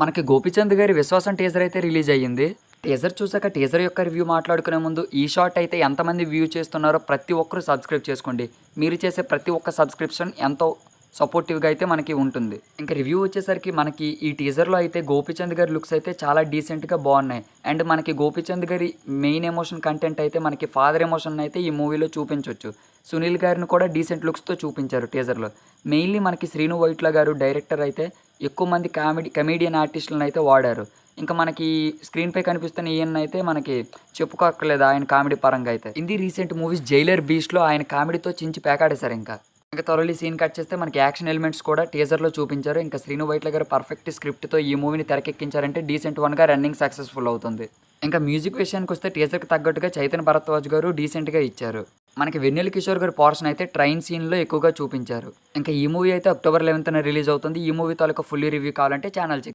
మనకి 'గోపీచంద్' గారి 'విశ్వాసం' టీజర్ అయితే రిలీజ్ అయ్యింది. టీజర్ చూసాక టీజర్ యొక్క రివ్యూ మాట్లాడుకునే ముందు ఈ షాట్ అయితే ఎంతమంది వ్యూ చేస్తున్నారో ప్రతి ఒక్కరు సబ్స్క్రైబ్ చేసుకోండి. మీరు చేసే ప్రతి ఒక్క సబ్స్క్రిప్షన్ ఎంతో సపోర్టివ్‌గా అయితే మనకి ఉంటుంది. ఇంకా రివ్యూ వచ్చేసరికి మనకి ఈ టీజర్‌లో అయితే 'గోపీచంద్' గారి లుక్స్ అయితే చాలా డీసెంట్‌గా బాగున్నాయి. అండ్ మనకి 'గోపీచంద్' గారి మెయిన్ ఎమోషన్ కంటెంట్ అయితే మనకి ఫాదర్ ఎమోషన్ అయితే ఈ మూవీలో చూపించొచ్చు. సునీల్ గారిని కూడా డీసెంట్ లుక్స్‌తో చూపించారు టీజర్‌లో. మెయిన్‌లీ మనకి 'శ్రీను వైట్ల' గారు డైరెక్టర్ అయితే ఎక్కువ మంది కమెడియన్ ఆర్టిస్టులను అయితే వాడారు. ఇంకా మనకి స్క్రీన్‌పై కనిపిస్తున్న ఈయన్నయితే మనకి చెప్పుకోక్కర్లేదు ఆయన కామెడీ పరంగా అయితే. హిందీ రీసెంట్ మూవీస్ 'జైలర్ బీస్ట్‌లో' ఆయన కామెడీతో చించి పేకాడేశారు ఇంకా. త్వరలో సీన్ కట్ చేస్తే మనకి యాక్షన్ ఎలిమెంట్స్ కూడా టీజర్‌లో చూపించారు. ఇంకా 'శ్రీను వైట్ల' గారు పర్ఫెక్ట్ స్క్రిప్ట్‌తో ఈ మూవీని తెరకెక్కించారంటే డీసెంట్ వన్‌గా రన్నింగ్ సక్సెస్‌ఫుల్ అవుతుంది. ఇంకా మ్యూజిక్ విషయానికొస్తే టీజర్‌కి తగ్గట్టుగా చైతన్య భరద్వాజ్ గారు డీసెంట్‌గా ఇచ్చారు. మనకి వెన్నెల కిషోర్ గారి పోర్షన్ అయితే ట్రైన్ సీన్‌లో ఎక్కువగా చూపించారు. ఇంకా ఈ మూవీ అయితే అక్టోబర్ 11న రిలీజ్ అవుతుంది. ఈ మూవీ తాలూకా ఫుల్ రివ్యూ కావాలంటే ఛానల్ చెక్